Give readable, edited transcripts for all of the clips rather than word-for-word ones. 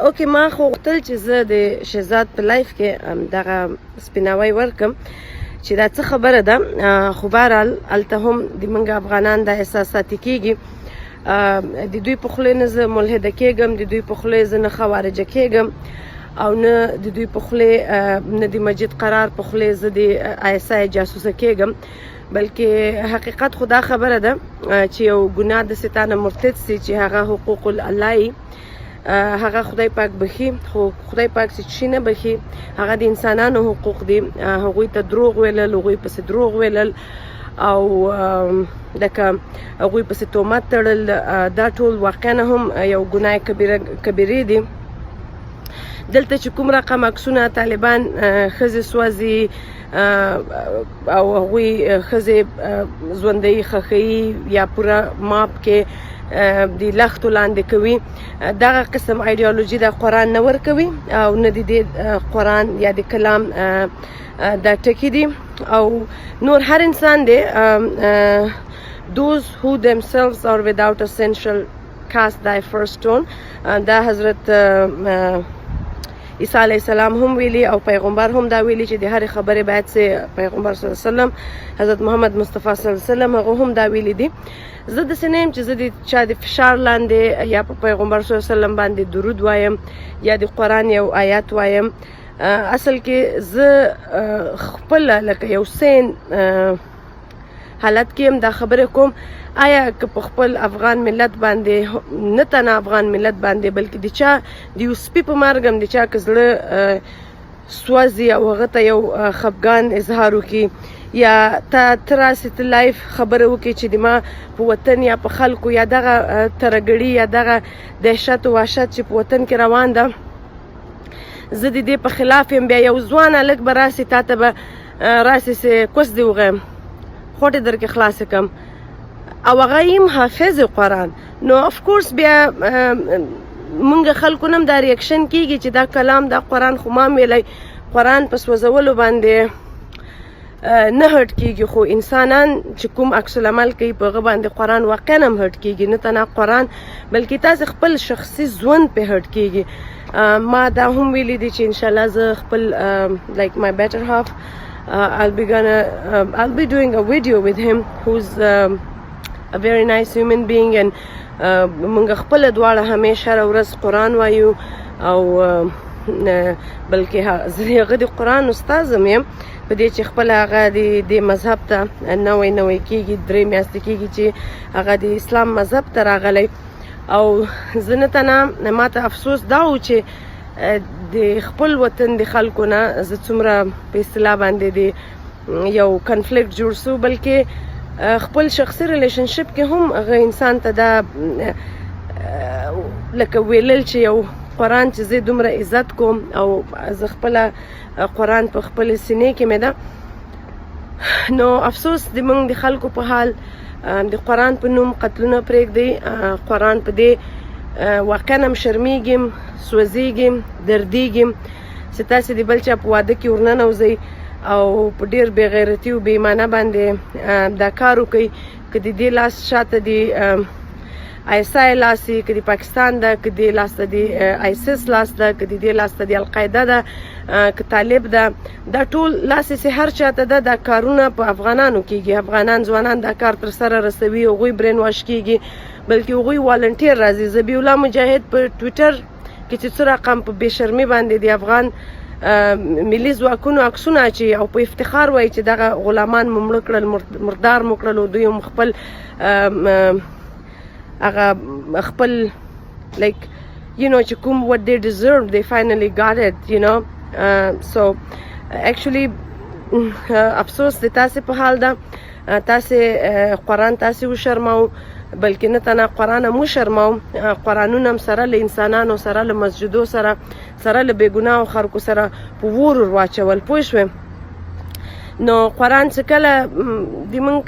اوکې ما خو غوښتل چې زه د شهزاد په لایف کې دغه سپیناوی ورکم چې دا څه خبره ده خو بهرحال هلته هم د موږ افغانان دا احساساتي کېږي د دوی په خولې نه زه ملحده کېږم د دوی په خولې زه نه خوارجه کېږم او نه د دوی په خولې نه د مجید قرار په خولې زه د ISI جاسوسه کېږم بلکې حقیقت خو دا خبره ده چې یو ګناه د ستانه مرتد سي چې هغه حقوق الله هغه خدای پاک بخي خو خدای پاک چې شي نه بخي هغه د انسانانو حقوق دي هغوی ته دروغ ویلل هغوی پسې دروغ ویلل او لکه هغوی پسې تهمت تړل دا ټول واقعا هم یو ګناه کبیره دي دلته چې کوم رقم عکسونه طالبان ښځې سوځي او هغوی ښځې ژوندۍ ښخوي یا پوره ماپ کې د لختو لاندې کوي دغه قسم ایډیالوژي د قرآن نه ورکوي او نه د دې قرآن یا د کلام دا ټکي دي او نور هر انسان دی those who themselves are without essential cast thy first stone دا حضرت عیسی علیه السلام هم ویلي او پیغمبر هم دا ویلي چې د هرې خبرې باید سه پیغمبر صلی الله علیه وسلم حضرت محمد مصطفی صلی الله علیه وسلم هغه هم دا ویلي دي زه داسې نه یم چې زه د چا د فشار لاندې یا په پیغمبر صلی الله علیه وسلم باندې درود وایم یا د قرآن یو آیات وایم اصل کې زه خپله لکه یو سین حالت کې هم دا خبرې کوم آیا که په خپل افغان ملت باندې نه تنه افغان ملت باندې بلکې د چا د یو سپي په مرګ هم د چا که زړه سوځي او هغه ته یو خفګان اظهار وکړي یا ته راسې ته لایف خبره وکړي چې د ما په وطن یا په خلکو یا دغه ترهګړي یا دغه دهشت و وحشت چې په وطن کې روان ده زه د دې په خلاف یم بیا یو ځوان هلک به راسې تا ته به راسې سې کوس دې وغیم خوټې در کې خلاصې کړم او هغه یم حافظ قرآن نو افکورس بیا مونږ خلکو نه هم دا ریاکشن کېږي چې دا کلام دا قرآن خو ما ویلی قرآن په سوځولو باندې نه هټ کېږي خو انسانان چې کوم عکس العمل کوي په هغه باندې قرآن واقعا هم هټ کېږي نه تنها قرآن بلکې تاسې خپل شخصي ژوند پې هټ کېږي ما دا هم ویلي دي چې انشاءالله زه خپل like my better half I'll be doing a video with him who's a very nice human being and مونږ خپل دواړه همیشه هره ورځ قرآن وایو او بلکې زه هغه د قرآن استاذ هم یم په دې چې خپل هغه د مذهب ته نوی کېږي 3 میاشتې کېږي چې هغه د اسلام مذهب ته راغلی او زه نه تنه ما ته افسوس دا و چې د خپل وطن د خلکو نه زه څومره په اصطلاح باندې د یو کنفلیکټ جوړ سو بلکې خپل شخصي ریلیشنشپ کې هم هغه انسان ته دا لکه ویلل چې یو قرآن چې زه دومره عزت کوم او زه خپله قرآن په خپل سینې کې مې ده نو افسوس د موږ د خلکو په حال د قرآن په نوم قتلونه پرېږدي قرآن په دې واقعا هم شرمیږم سوځېږم دردېږم چې تاسې د بل چا په واده کې ورننوځئ او په ډېر بې غیرتي او بې ایمانه باندې دا کار وکړئ که د دې لاس شاته د ISI لاس دی که د پاکستان ده که د لاس ته د ISIS لاس ده که د دې لاس ته د القاعده ده که طالب ده دا ټول لاس یې هر چاته ده دا کارونه په افغانانو کېږي افغانان ځوانان دا کار تر سره رسوي هغوی برین واش کېږي بلکې هغوی والنټیر راځي ذبیح الله مجاهد په ټویټر کې چې څه رقم په بې شرمي باندې د افغان ملي ځواکونو عکسونه اچوي او په افتخار وایي چې دغه غلامان مو مړه کړل مردار مو کړل او دوی هم خپل هغه خپل like you know چې کوم what they deserve they finally got it you know so actually افسوس د تاسې په حال ده تاسې قرآن تاسې وشرماو بلکې نه تنها قرآن هم وشرماو قرآنونه هم سره له انسانانو سره له مسجدو سره له بې ګناهو خلکو سره په ور واچول پوه شوې نو قرآن څه کله د موږ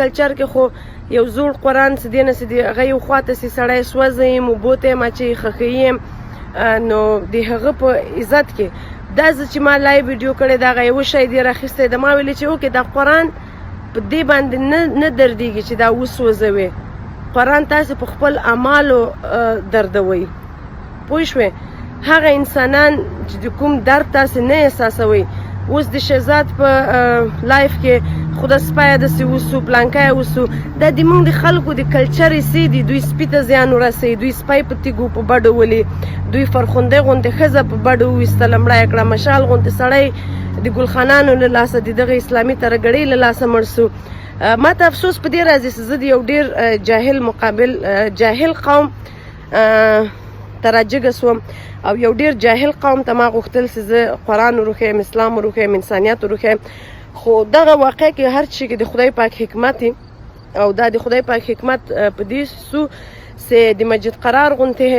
کلچر کې خو یو زوړ قرآن څه دی نه څه دی هغه یو خواته سي سړی سوځي یم اوبو ته یم اچوي ښخوي یم نو د هغه په عزت کې دا زه چې ما لایو ویډیو کړی د هغه یوه شی دی راخیستی د ما ویلې چې اوکې دا قرآن په دې باندې نه دردېږي چې دا وسوځوي قرآن تاسې په خپل اعمالو دردوئ پوه شوې هغه انسانان چې د کوم درد تاسې نه احساسوئ اوس د شهزاد په لایف کې خو د سپی داسې اوسو پلانکی اوسو دا د موږ د خلکو د کلچر حصې دي دوی سپي ته زیان ورسوي دوی سپی په تیږو په بډو ولي دوی فرخوندۍ غوندې ښځه په بډو وویستله مړه یې کړه مشال غوندې سړی د ګلخانانو له لاسه د دغه اسلامي ترهګړۍ له لاسه مړ سو ما ته افسوس په دې راځي چې زه د یو ډېر جاهل قوم ته راجګه سوم او یو ډېر جاهل قوم ته ما غوښتل چې زه قرآن وروښیم اسلام وروښیم انسانیت وروښیم خو دغه واقع کې هر څه کې د خدای پاک حکمت او دا د خدای پاک حکمت په دې سو چې د مسجد قرار غوندې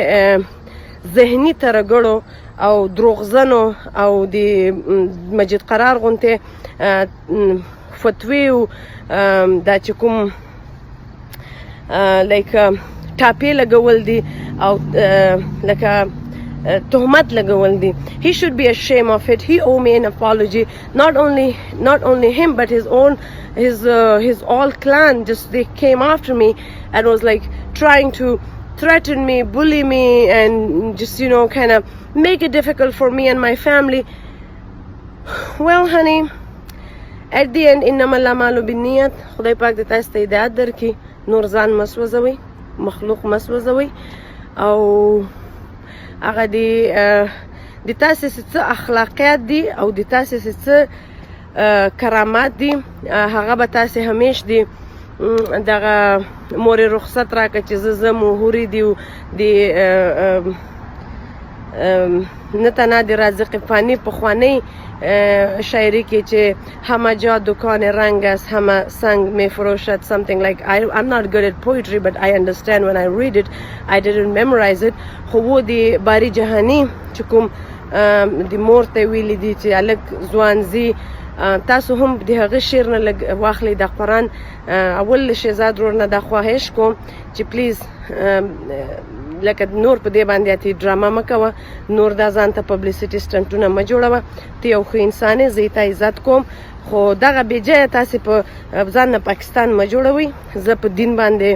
ذهني ترهګړو او دروغزنو او د مسجد قرار غوندې فتوی دا چې کوم لایک ټاپې لګول دي او لکه تهمت لګول دي he should be ashamed of it he owe me an apology not only him but his all clan just they came after me and was like trying to threaten me bully me and just kind of make it difficult for me and my family well honey at the end انما الاعمال بالنیت خدای پاک د تاسو ته هدایت درکړي نور ځان مسوځوي مخلوق مسوځوي او هغه د تاسې څه اخلاقیات دي او د تاسې څه کرامات دي هغه به تاسې همیش دي دغه مورې رخصت راکړه چې زه مهوري دي د نه تنها د رازق فانی پخوانی شاعری کې چې همه جا دکان رنگ است همه سنگ می فروشد something like I'm not good at poetry but I understand when I read it I didn't memorize it خو و د باری جهانی چې کوم د مور ته ویلي دي چې الک ځوان زی تاسو هم د هغه شعر نه لږ واخلئ د قرآن اول شهزاد ورور نه دا خواهش کوم چې پلیز لکه نور په دې باندې اتې ډرامه مه کوه نور دا ځان ته پبلیسټي سټنټونه مه جوړوه ته یو ښه انسان یې زه یې تا عزت کوم خو دغه بېجایه تاسې په ځان نه پاکستان مه جوړوئ زه په دین باندې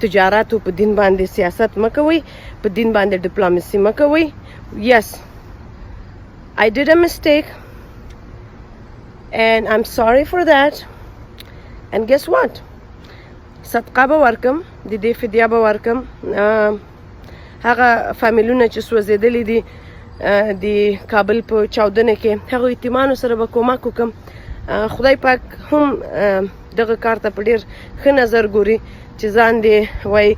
تجارت او په دین باندې سیاست مه کوئ په دین باندې ډیپلوماسي مه کوئ yes I did a mistake and I'm sorry for that and guess what صدقه به ورکم د دې فدیه به ورکم هغه فامیلونه چې سوځېدلي دي د کابل په چاودنه کې هغو یتیمانو سره به کومک وکړم خدای پاک هم دغه کار ته په ډېر ښه نظر ګوري چې ځان دې وای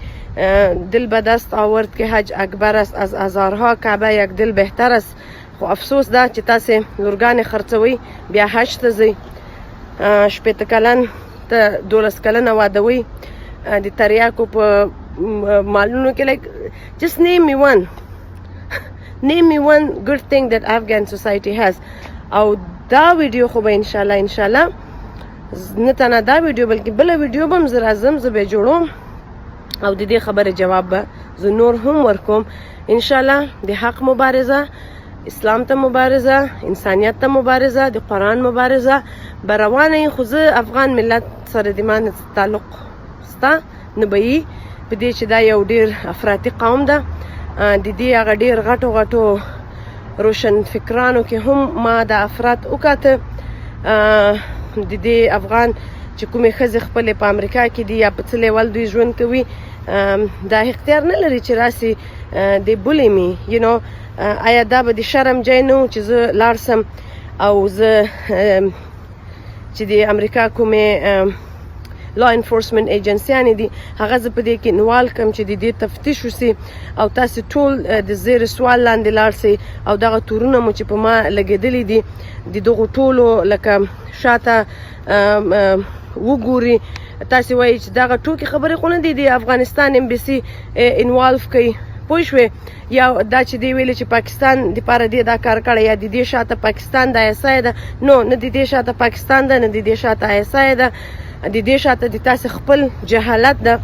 دل به دست آورد که حج اکبر است از هزارها کعبه یک دل بهتر است خو افسوس ده چې تاسې لورګانې خرڅوئ بیا حج ته ځئ شپېته کلن ته 12 کلنه وادوئ د تریاکو په مالونو کې like just name me one good thing that Afghan society has او دا ویډیو خو به انشاءالله نه تنه دا ویډیو بلکې بله ویډیو به هم زه راځم زه به جوړوم او د دې خبرې جواب به زه نور هم ورکوم انشاءالله د حق مبارزه اسلام ته مبارزه انسانیت ته مبارزه د قرآن مبارزه به روانه خو زه افغان ملت سره د ما تعلق ستا نه به یي په دې چې دا یو ډېر افراطي قوم ده د دې هغه ډېر غټو روشن فکرانو کې هم ما د افراط وکاته د دې افغان چې کومې ښځې خپلې په امریکا کې دي یا په څه لیول دوی ژوند کوي دا اختیار نه لري چې راسي د بولي می آیا دا به د شرم ځای نه و چې زه لاړ سم او زه چې د امریکا کومې لا انفورسمنت ایجنسیانې دي هغه زه په دې کې انوال کړم چې د دې تفتیش وسي او تاسې ټول د زیر سوال لاندې لاړ سئ او دغه تورونه مو چې په ما لګېدلي دي د دغو ټولو لکه شاته وګوري تاسې وایي چې دغه ټوکې خبرې خو نه دي د افغانستان امبیسي انوالف کوي پوه شوې یا دا چې دی ویلي چې پاکستان دپاره دې دا کار کړی یا د دې شاته پاکستان د ایسای ده نو نه د دې شاته پاکستان ده نه د دې شاته ایسای ده د دې شاته د تاسې خپل جهالت ده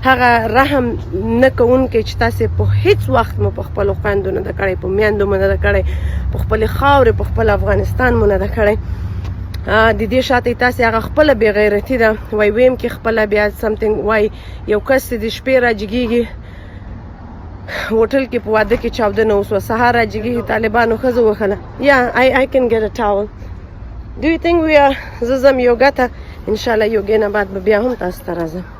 هغه رحم نه کوونکی چې تاسې په هیڅ وخت مو په خپلو خویندو نه ده کړی په میندو مو نه ده کړی په خپلې خاورې په خپل افغانستان مو نه ده کړی د دې شاته تاسې هغه خپله بې غیرتي ده وای ویم کې خپله بیا سمثینګ وای یو کس د شپې راجګېږي هوټل کې په واده کې چاودنه وسوه سهار راجګي طالبانو ښځه وخله یا I can get a towel do you think we are زه ځم یوګا ته انشاءالله یوګې نه بعد به بیا هم تاسو ته راځم